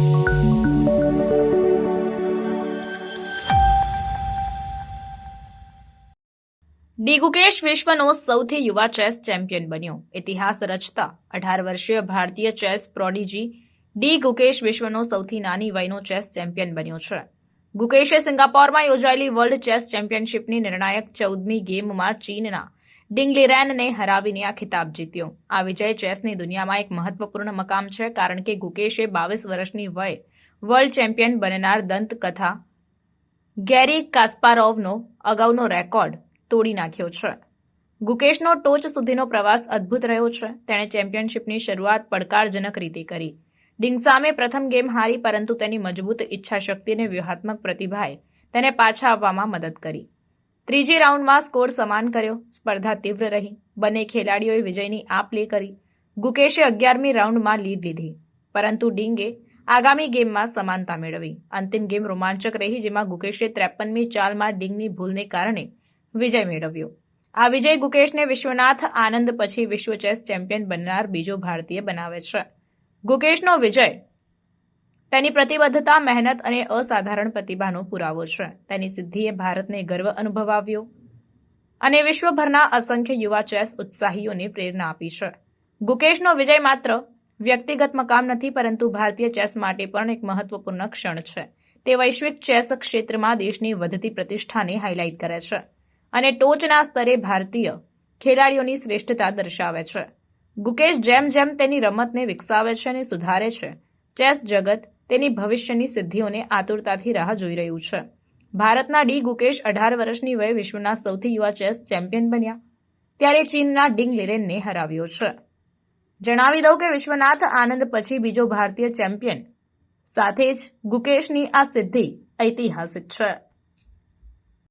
D Gukesh વિશ્વનો સૌથી યુવા ચેસ ચેમ્પિયન બન્યો. ઇતિહાસ રચતા 18 વર્ષીય ભારતીય ચેસ પ્રોડિજી ડી ગુકેશ વિશ્વનો સૌથી નાની વયનો ચેસ ચેમ્પિયન બન્યો છે. ગુકેશે સિંગાપોરમાં યોજાયેલી વર્લ્ડ ચેસ ચેમ્પિયનશિપની નિર્ણાયક 14મી ગેમમાં ચીનના ડિંગ લીરેનને હરાવીને આ ખિતાબ જીત્યો. આ વિજય ચેસની દુનિયામાં એક મહત્વપૂર્ણ મકામ છે, કારણ કે ગુકેશે 22 વર્ષની વયે વર્લ્ડ ચેમ્પિયન બનનાર દંતકથા ગેરી કાસ્પારોવનો અગાઉનો રેકોર્ડ તોડી નાખ્યો છે. ગુકેશનો ટોચ સુધીનો પ્રવાસ અદ્ભુત રહ્યો છે. તેણે ચેમ્પિયનશિપની શરૂઆત પડકારજનક રીતે કરી. ડિંગ સામે પ્રથમ ગેમ હારી, પરંતુ તેની મજબૂત ઈચ્છાશક્તિ અને વ્યૂહાત્મક પ્રતિભાએ તેને પાછા આવવામાં મદદ કરી. ત્રીજી રાઉન્ડમાં સ્કોર સમાન કર્યો. સ્પર્ધા તીવ્ર રહી. બંને ખેલાડીઓએ વિજયની આપ-લે કરી. ગુકેશે 11મી રાઉન્ડમાં લીડ લીધી, પરંતુ ડિંગે આગામી ગેમમાં સમાનતા મેળવી. અંતિમ ગેમ રોમાંચક રહી, જેમાં ગુકેશે 53મી ચાલમાં ડિંગની ભૂલને કારણે વિજય મેળવ્યો. આ વિજય ગુકેશને વિશ્વનાથ આનંદ પછી વિશ્વ ચેસ ચેમ્પિયન બનનાર બીજો ભારતીય બનાવે છે. ગુકેશનો વિજય તેની પ્રતિબદ્ધતા, મહેનત અને અસાધારણ પ્રતિભાનો પુરાવો છે. તેની સિદ્ધિએ ભારતને ગર્વ અનુભવાવ્યો અને વિશ્વભરના અસંખ્ય યુવા ચેસ ઉત્સાહીઓને પ્રેરણા આપી છે. ગુકેશનો વિજય માત્ર વ્યક્તિગત મકામ નથી, પરંતુ ભારતીય ચેસ માટે પણ એક મહત્વપૂર્ણ ક્ષણ છે. તે વૈશ્વિક ચેસ ક્ષેત્રમાં દેશની વધતી પ્રતિષ્ઠાને હાઇલાઇટ કરે છે અને ટોચના સ્તરે ભારતીય ખેલાડીઓની શ્રેષ્ઠતા દર્શાવે છે. ગુકેશ જેમ જેમ તેની રમતને વિકસાવે છે અને સુધારે છે, ચેસ જગત તેની ભવિષ્યની સિદ્ધિઓને આતુરતાથી રાહ જોઈ રહ્યું છે. ભારતના ડી ગુકેશ 18 વર્ષની વયે વિશ્વના સૌથી યુવા ચેસ ચેમ્પિયન બન્યા, ત્યારે ચીનના ડિંગ લીરેનને હરાવ્યો છે. જણાવી દઉં કે વિશ્વનાથ આનંદ પછી બીજો ભારતીય ચેમ્પિયન સાથે જ ગુકેશની આ સિદ્ધિ ઐતિહાસિક છે.